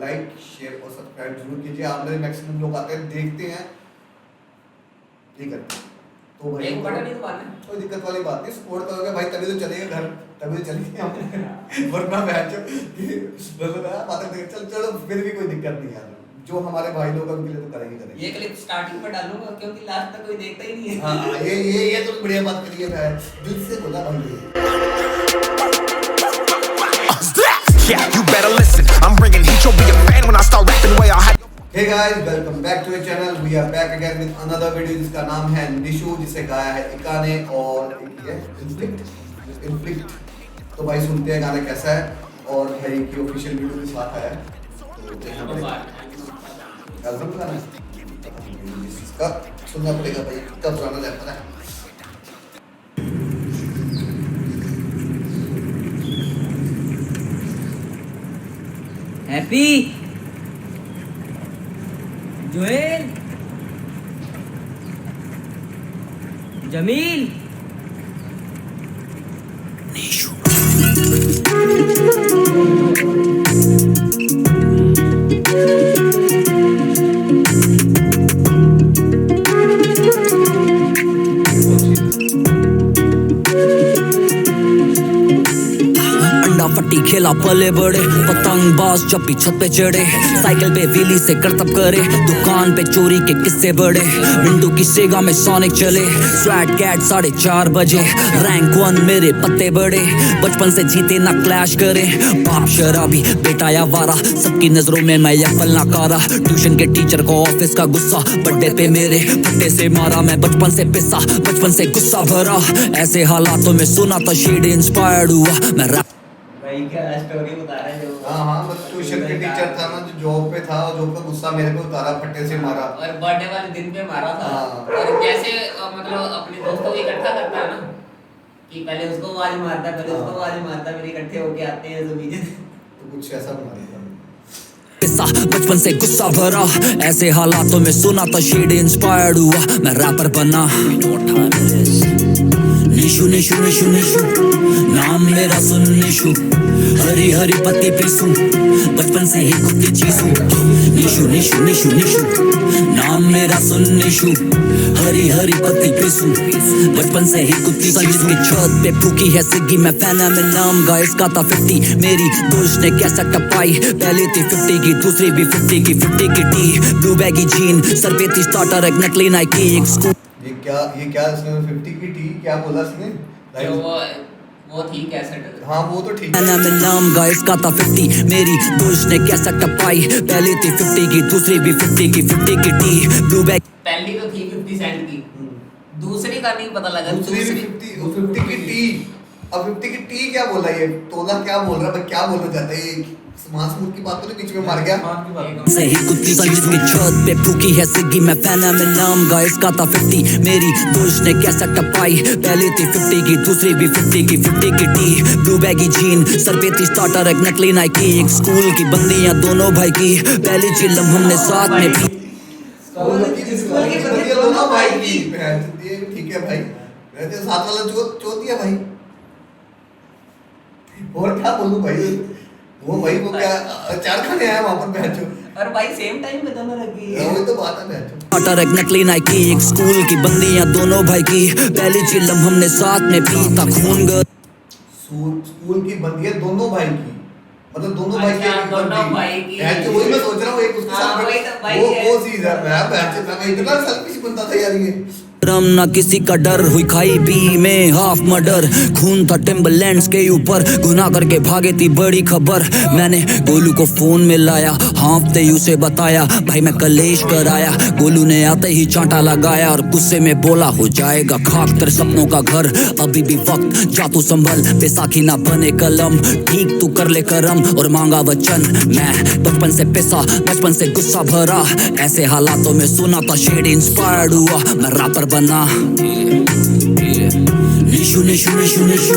Like share और subscribe जरूर कीजिए। आप मेरे मैक्सिमम लोग आते हैं, देखते हैं, ठीक है तो भाई एक बटन ही दबाना है। कोई दिक्कत वाली बात नहीं, सपोर्ट करोगे भाई तभी तो चलेगा घर, तभी तो चलेंगे वरना मैच चल चलो फिर भी कोई दिक्कत नहीं यार, जो हमारे भाई लोग हैं उनके लिए तो करेंगे। ये क्लिप स्टार्टिंग पर डालूंगा क्योंकि लास्ट तक कोई देखता ही नहीं है। हाँ ये तो बढ़िया बात करी है, मैं दिल से बोला भाई। Yeah, you better listen. I'm bringing heat. You'll be a fan when I start rapping the way I have. Hey guys, welcome back to our channel. We are back again with another video जिसका नाम है निशु, जिसे गाया है इका ने और inflict. तो भाई सुनते हैं गाना कैसा है और भाई की ऑफिशियल वीडियो के साथ आया है। तो एल्बम गाना है इसका सुनना पड़ेगा भाई, कब गाना रहता है। हैप्पी जोएल जमील फट्टी खेला पले बड़े पतंग बाज जब भी छत पे चढ़े, साइकिल पे व्हीली से करतब करे, दुकान पे चोरी के किस्से बड़े, विंडो की सेगा में सोनिक चले, स्वैट कैट 4:30 बजे, रैंक 1 मेरे पत्ते बड़े, बचपन से जीते ना क्लैश करे, बाप शराबी बेटा या वारा, सबकी नजरों में मैं यफल नाकारा, ट्यूशन के टीचर को ऑफिस का गुस्सा, बर्थडे पे मेरे फट्टे से मारा, मैं बचपन से पिसा बचपन से गुस्सा भरा, ऐसे हालातों में सुना था शेड इंस्पायर्ड हुआ मैं रैप। भाई क्या स्टोरी बता रहा है जो हाँ मतलब ट्यूशन के टीचर था ना जो जॉब पे था, और जॉब का गुस्सा मेरे पे उतारा, फट्टे से मारा और बर्थडे वाले दिन पे मारा था। हाँ। और कैसे मतलब अपने दोस्तों को इकट्ठा करता है ना कि पहले उसको आवाज मारता है, पहले उसको आवाज मारता है, फिर इकट्ठे होके आते हैं जमीन। तो कुछ ऐसा बना दिया बचपन से गुस्सा भरा, ऐसे हालातों में सुना था शेड इंस्पायर्ड हुआ मैं रैपर बना। निशु निशु निशु निशु नाम मेरा सुन निशु, हरी हरी पत्ती पीसूं, बचपन से ही खुद की चीजूं। निशु निशु निशु निशु नाम मेरा सुन निशु, हरी हरी पत्ती पीसूं, बचपन से ही खुद की चीजूं। की छत पे फूकी है सिग्गी, मैं फैना में नाम गाइस का था 50, मेरी दोस्त ने कैसा टपाई, पहली थी 50 की, दूसरी भी 50 की, 50 की T, blue baggy gene, sir पे थी स्टार्टर, एक नकली नाइकी, एक स्कूल। ये क्या इसने 50 की टी क्या बोला इसने? वो थी कैसेट। हाँ वो तो ठीक है। नाम गाइस का था 50, मेरी दोस्त ने कैसा टपाई, पहली थी 50 की, दूसरी भी 50 की, 50 की टी, ब्लू बैग। पहली तो थी 50 सेंट की, दूसरी का नहीं पता लगा। दूसरी भी 50 की टी, अब 50 की टी क्या बोला ये? तोला क्या बोल रहा है? क्या बोलना चाहता है ये? मासूम की बात तो नहीं, बीच में मार गया। सही कुत्ती संजीत की छत पे फूकी है सिग्गी, मैं फैना में नाम गाइस का था 50, मेरी दोस्त ने कैसा टपाई, पहली थी 50 की, दूसरी भी 50 की, 50 की T, blue baggy gene, sir पे थी स्टार्टर, एक नकली नाइकी, एक स्कूल की बंदियां दोनों भाई की, पहली चिल्लम हमने साथ में पी। दोनों भाई की ठीक है भाई, वैसे साथ वाला चो दिया भाई, और क्या बोलूं भाई, वो भाई वो क्या चार खाने आया वहां पर बैठो, और भाई सेम टाइम पे दोनों लगी है। वही तो बात है बैठो। स्टार्टर, एक नकली नाइकी, एक स्कूल की बंदियां दोनों भाई की, पहली चिल्लम हमने साथ में पी था खून ग। स्कूल की बंदियां दोनों भाई की, मतलब दोनों भाई की, अच्छा, दोनों भाई की। वही मैं सोच रहा हूँ एक उसके साथ वही तो भाई है। वो चीज है। मैं इतना सेल्फिश बनता था यार ये। रम ना किसी का डर, हुई खाई पी में हाफ मर्डर, खून था टिम्बरलैंड्स के ऊपर, गुनाह करके भागे थी बड़ी खबर, मैंने गोलू को फोन में लाया, हाँफते ही उसे बताया भाई मैं कलेश कर आया, गोलू ने आते ही चांटा लगाया और गुस्से में बोला हो जाएगा खाक तेरे सपनों का घर, अभी भी वक्त जा तू संभल, बैसाखी ना बने कलम, ठीक तू कर ले करम और मांगा वचन, मैं बचपन से पिसा बचपन से गुस्सा भरा, ऐसे हालातों में सुना था शेड इंस्पायर्ड हुआ मैं रैपर बना। निशु निशु निशु निशु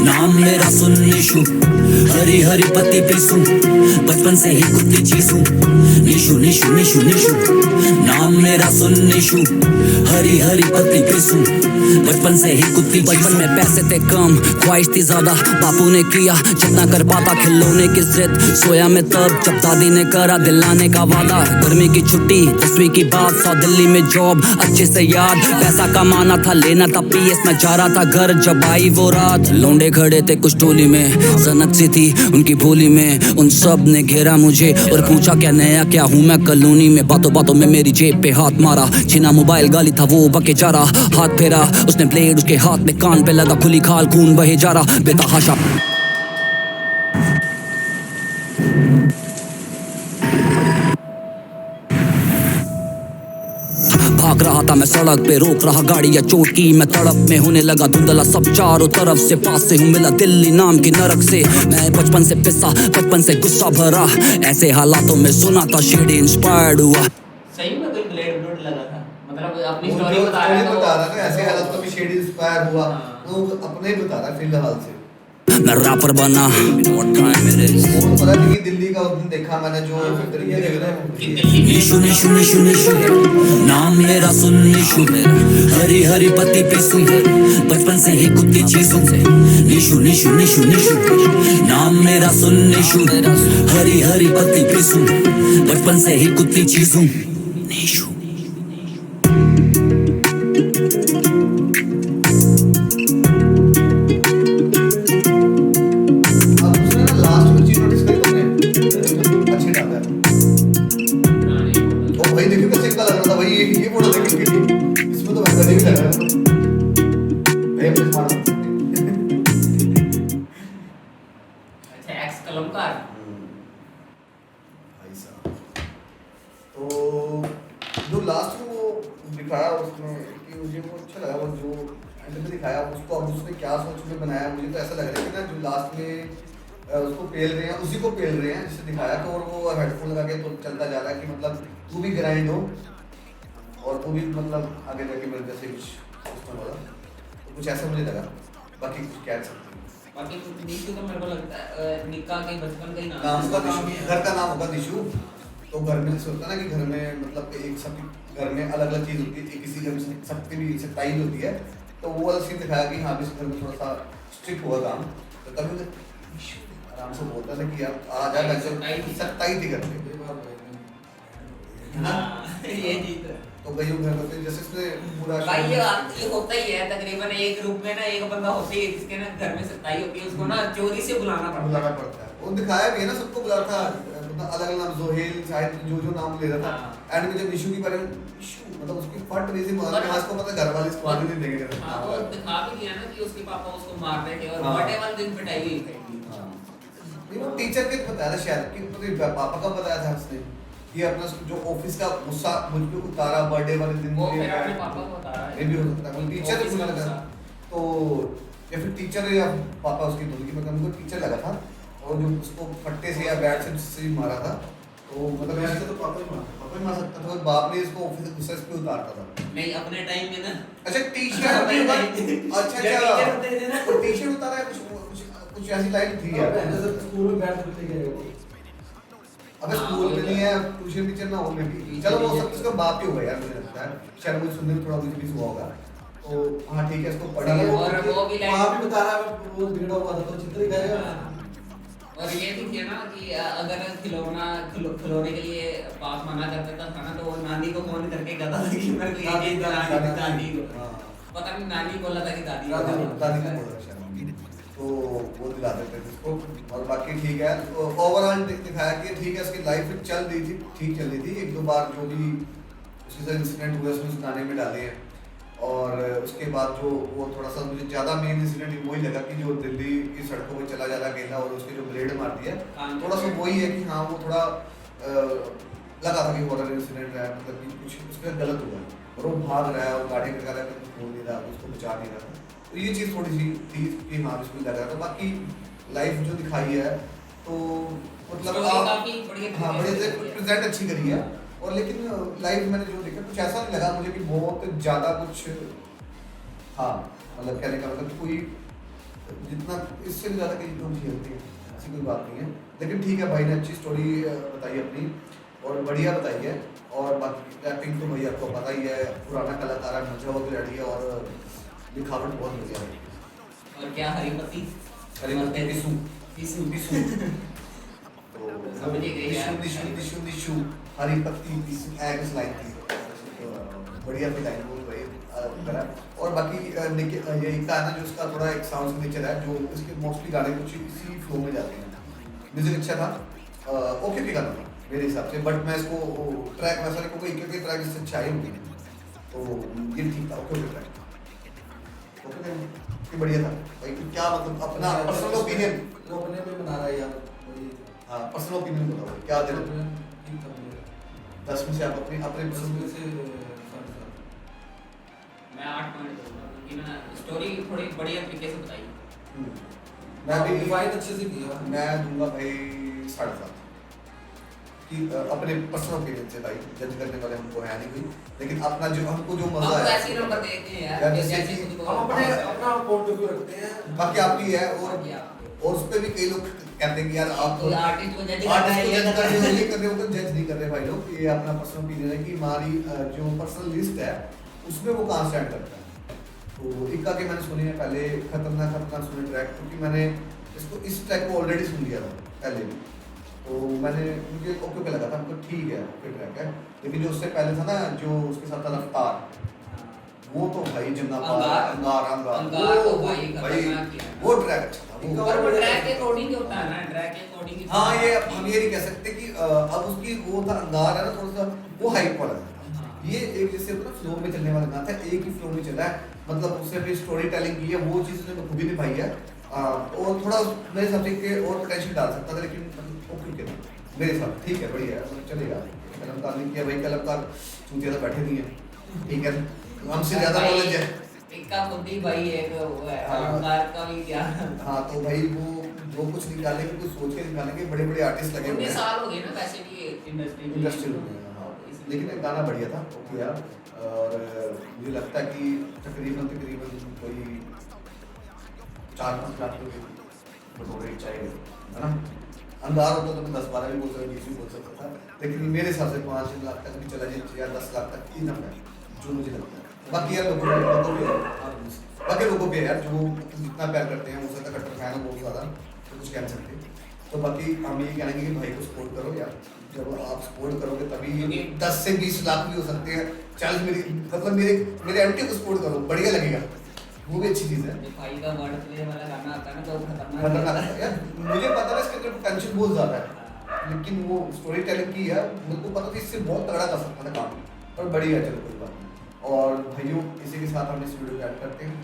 नाम मेरा सुन निशु, हरी हरी पत्ती पीसूं, बचपन से ही खुद की चीजूं। निशु निशु निशु निशु नाम मेरा सुन निशु, हरी हरी पत्ती पिसूं बचपन से ही कुत्ती बचपन में पैसे थे कम ख्वाहिश थी ज्यादा बापू ने किया जितना कर पाता खिलौने की जिद सोया मैं तब जब दादी ने करा दिलाने का वादा गर्मी की छुट्टी 10वीं की बात 100 दिल्ली में जॉब अच्छे से याद पैसा कमाना था लेना था PS में जा रहा था घर जब आई वो रात लौंडे खड़े थे कुछ टोली में सनक सी थी उनकी भोली में उन सब ने घेरा मुझे और पूछा क्या नया क्या हूँ मैं कॉलोनी में बातों बातों में मेरी जेब पे हाथ मारा छीना मोबाइल गाली था वो बके जा रहा हाथ फेरा उसने ब्लेड उसके हाथ में कान पे लगा खुली खाल खून बहे जा रहा बेतहाशा भाग रहा था मैं सड़क पे रोक रहा गाड़ी या चोट की मैं तड़प में होने लगा धुंधला सब चारों तरफ से पास से हूँ मिला दिल्ली नाम की नरक से मैं बचपन से पिसा बचपन से गुस्सा भरा ऐसे हालातों में सुना था शेडी इंस्पायर्ड हुआ सही में कोई ब्लेड ब्लूड लगा था मतलब अपनी वो स्टोरी जो बता रहा बता रहा था था ऐसे हालत में भी शेड इंस्पायर हुआ वो अपने ही बता रहा है फिलहाल से मैं रैपर बना वो पता नहीं कि दिल्ली का उस दिन देखा मैंने जो तरीके देख रहा है निशु निशु निशु निशु नाम मेरा सुन निशु हरी हरी पत्ती पिसूं बचपन से ही कुत्ती चीजों निशु निशु निशु निशु नाम मेरा सुन निशु हरी हरी पत्ती पिसूं बचपन से ही कुत्ती चीजों निशु ये फोटो देखिए इसमें तो वैसा नहीं लग रहा है अच्छा एक्स कलमकार भाई साहब तो जो लास्ट में वो दिखाया उसने कि मुझे वो अच्छा लगा वो जो एंड में दिखाया उसको अब उसने क्या सोच के बनाया मुझे तो ऐसा लग रहा है कि ना जो लास्ट में उसको पेल रहे हैं उसी को पेल रहे हैं जिससे दिखाया तो और वो हेडफोन लगा के तो चलता जा रहा है कि मतलब तू भी ग्राइंड हो और वो भी मतलब आगे जाके मेरे जैसे कुछ सिस्टम होगा तो कुछ ऐसा मुझे लगा बाकी कुछ कह सकते हैं बाकी निशु तो मेरे को लगता है निक्का के बचपन का ही नाम उसका निशु घर का नाम होगा निशु तो घर में जैसे होता है ना कि घर में मतलब एक सब घर में अलग अलग चीज़ होती है किसी घर में सबकी भी सख्ताई होती है तो वो वाला सीन दिखाया कि हाँ भी इस घर में थोड़ा सा स्ट्रिक्ट हुआ काम तो तभी आराम से बोलता था कि आप आ जा सख्ताई थी घर में ये जीत तो भाई घर में जैसे इसने पूरा भाई ये होता ही है तकरीबन एक ग्रुप में ना एक बंदा होता ही है जिसके ना घर में सत्ताई होती है उसको ना चोरी से बुलाना पड़ता है वो दिखाया भी है ना सबको बुला था मतलब अलग अलग नाम जोहेल शायद जो नाम ले रहा था एंड में जब निशु की बारे में निशु मतलब उसकी फट बेसी मार के उसको पता घर वाले इसको आने नहीं देंगे हां वो दिखा भी दिया ना कि उसके पापा उसको मार रहे थे और बर्थडे वाले दिन पिटाई हुई थी नहीं वो टीचर के बताया था शायद कि पापा का बताया था उसने ये अपना जो ऑफिस का गुस्सा मुझ पे उतारा बर्थडे वाले दिन वो फिर अपने पापा को बता रहा है ये भी हो सकता है टीचर मुझे लगा तो या फिर टीचर या पापा उसकी दोनों की मतलब मुझे टीचर लगा था और जो उसको फट्टे से या बैट से मारा था तो मतलब ऐसे तो पापा ही मार सकता था बाप ने इसको ऑफिस गुस्सा इस पे उतारता था नहीं अपने टाइम में ना अच्छा टीचर अच्छा तो टीचर उतारा कुछ ऐसी लाइन थी यार स्कूल में बैठ सकते हैं अबे स्कूल में नहीं है ट्यूशन टीचर ना होने की चलो वो सब इसका बाप ही होगा यार मुझे लगता है शायद मुझे सुनने में थोड़ा मुझे भी हुआ होगा तो हाँ ठीक है इसको पढ़िए और वो भी वहाँ भी बता रहा है वो बिगड़ा हुआ था तो चित्र ही करेगा और ये भी है ना कि अगर खिलौने के लिए पास मना करता था ना तो वो नानी को फोन करके कहता था कि मेरे को ये चीज दादी को पता नहीं नानी बोला था कि दादी को बोल रहा शायद तो वो दिला देते थे इसको और बाकी ठीक है तो ओवरऑल दिखाया कि ठीक है इसकी लाइफ चल रही थी ठीक चल रही थी एक दो बार जो भी उसके साथ इंसिडेंट हुआ उसने उस गाने में डाले हैं और उसके बाद जो वो थोड़ा सा मुझे ज़्यादा मेन इंसिडेंट वही लगा कि जो दिल्ली की सड़कों पर चला जा रहा अकेला और उसके जो ब्लेड मार दिया थोड़ा सा वही है कि हाँ वो थोड़ा लगा था कि हॉरर इंसिडेंट है मतलब कि कुछ उसका गलत हुआ और वो भाग रहा है और गाड़ी में लगा रहा है खोल नहीं रहा उसको बचा नहीं रहा तो ये चीज़ थोड़ी सी थी कि हाँ इसमें लगा था बाकी लाइफ जो दिखाई है तो मतलब हाँ बड़े से प्रेजेंट अच्छी करी है और लेकिन लाइव मैंने जो देखा कुछ ऐसा नहीं लगा मुझे कि बहुत ज़्यादा कुछ हाँ मतलब कहने का मतलब कोई जितना इससे भी ज़्यादा कहीं लोग झेलते हैं ऐसी कोई बात नहीं है लेकिन ठीक है भाई ने अच्छी स्टोरी बताई अपनी और बढ़िया बताई है। और बाकी रैपिंग तो भाई आपको पता ही है, पुराना कलाकार है, मजा वो खिलाड़ी है और लिखावट बहुत बढ़िया है। और क्या हरीपति हरीपति टिशू टिशू टिशू तो समझ ही गए यार। टिशू हरीपति टिशू एग्स लाइन थी, बढ़िया भी लाइन बोल रही करा। और बाकी ये एक गाना जो उसका थोड़ा एक साउंड सिग्नेचर है, जो इसके मोस्टली गाने कुछ इसी फ्लो में जाते हैं। म्यूजिक अच्छा था, ओके भी गाना था मेरे हिसाब से, बट मैं इसको ट्रैक वैसा नहीं कोई एक ट्रैक इससे अच्छा ही होगी, तो ये ठीक था, ओके ट्रैक ओके ये बढ़िया था भाई। क्या मतलब अपना पर्सनल ओपिनियन वो अपने में बना रहा है यार वही। हाँ पर्सनल ओपिनियन बताओ भाई, क्या देना ठीक था मुझे 10 में से आप अपने अपने 10 में से 7.5। मैं 8 पॉइंट दूंगा क्योंकि ना स्टोरी थोड़ी बढ़िया तरीके से बताई। मैं भी डिवाइड अच्छे से किया। मैं दूंगा भाई 7.5 कि अपने पर्सनल ओपिनियन से भाई, जज करने वाले हमको है नहीं कोई, लेकिन अपना जो हमको जो मजा हम तो है ऐसे ही नंबर देते हैं यार, यार जैसे जैसे कि खुद हम को अपने अपना पॉइंट ऑफ व्यू रखते हैं। बाकी आपकी है। क्या और उस पे भी कई लोग कहते हैं कि यार आप कोई आर्टिस्ट को जज आर्टिस्ट को करना जज कर रहे हो, है ये कर रहे हो, तो जज नहीं कर रहे भाई लोग। ये अपना पर्सनल ओपिनियन है कि हमारी जो पर्सनल लिस्ट है उसमें वो कहाँ स्टैंड करता है। तो इक्का के मैंने सुनी है पहले, खतरनाक सुने ट्रैक, क्योंकि मैंने इसको इस ट्रैक को ऑलरेडी सुन लिया था पहले भी, तो मैंने मुझे ओके ओके लगा था, हमको ठीक है ओके ट्रैक है। लेकिन जो उससे पहले था ना, जो उसके साथ था रफ्तार, वो तो भाई जिंदाबाद, अंगार तो भाई खतरनाक किया। वो ट्रैक अच्छा था वो। और वो ट्रैक के अकॉर्डिंग होता है ना, ट्रैक के अकॉर्डिंग। हाँ ये हम ये नहीं कह सकते कि अब उसकी वो था अंगार है ना थोड़ा सा वो हाइप वाला था। ये एक जैसे होता है फ्लो में चलने वाला गाना था, एक ही फ्लो में चला है, मतलब उससे भी स्टोरी टेलिंग की है, वो चीज़ उसने खूबी निभाई है। और थोड़ा मेरे सब्जेक्ट के और पोटेंशियल डाल सकता था, लेकिन ओके ओके मेरे हिसाब से ठीक है, बढ़िया है, चलेगा। कलमकार ने किया भाई, कलमकार चूतिया तो बैठे नहीं है, ठीक है, हमसे ज़्यादा नॉलेज है। इक्का खुद ही भाई एक वो है, हाँ। अंगार का भी क्या। हाँ तो भाई वो कुछ निकालेंगे, कुछ सोच के निकालेंगे, बड़े बड़े आर्टिस्ट लगे हुए 19 हैं, साल हो गए ना वैसे भी इंडस्ट्री में। इंडस्ट्री में। हाँ लेकिन एक गाना बढ़िया था ओके यार। और मुझे लगता है कि तकरीबन कोई 4-5 लाख तो रेट चाहिए, है ना। अंगार होता तो मैं 10-12 भी बोल सकता, 20 भी बोल सकता था, लेकिन मेरे हिसाब से 5 लाख तक भी चला जाए या 10 लाख तक इनफ है, जो मुझे लगता है। बाकी यार लोगों पे यार जो जितना प्यार करते हैं, मुझसे कट्टर फैन है बहुत ज़्यादा, तो कुछ कह नहीं सकते। तो बाकी हम ये कहेंगे कि भाई को सपोर्ट करो यार, जब आप सपोर्ट करोगे तभी 10 से 20 लाख भी हो सकते हैं। 40 मेरे एंटी को सपोर्ट करो, बढ़िया लगेगा, वो भी अच्छी चीज़ है। भाई का वर्ड प्ले वाला गाना आता है ना, तो खतरनाक है यार, मुझे पता है इसके अंदर पोटेंशियल बहुत ज़्यादा है, लेकिन वो स्टोरी टेलिंग की है, मुझे को पता था इससे बहुत तगड़ा कर सकता था काम, पर बढ़िया चलो कोई बात नहीं। और भाइयों इसी के साथ हम इस वीडियो को ऐड करते हैं,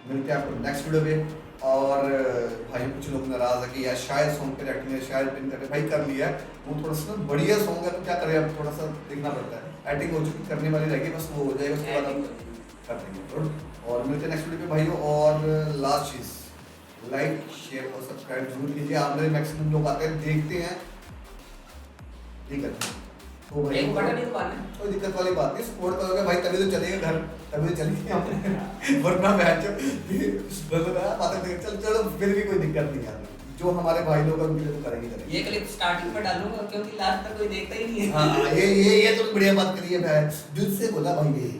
मिलते हैं आपको नेक्स्ट वीडियो पे। और भाई कुछ लोग नाराज है कि यार शायद सॉन्ग पे एक्टिंग है, शायद पिन करके भाई कर लिया है, वो थोड़ा सा बढ़िया सॉन्ग है तो क्या करें, अब थोड़ा सा देखना पड़ता है। एडिटिंग हो चुकी, करने वाली रहेगी, बस वो हो जाएगा, उसके बाद हम कर देंगे। और मिलते हैं नेक्स्ट वीडियो पे भाइयों। और लास्ट चीज़, लाइक शेयर और सब्सक्राइब जरूर कीजिए। आप मेरे मैक्सिमम लोग आते हैं, देखते हैं, ठीक है, तो भाई एक बटन ही दबाना है। कोई दिक्कत वाली बात नहीं, सपोर्ट करोगे भाई तभी तो चलेगा घर, तभी तो चलेंगे वरना मैच चलो फिर भी कोई दिक्कत नहीं आती, जो हमारे भाई लोग हैं उनके लिए तो करेंगे। ये क्लिप स्टार्टिंग में डालूंगा क्योंकि लास्ट तक कोई देखता ही नहीं है। हाँ ये तो बढ़िया बात करी है भाई, दिल से बोला भाई ये।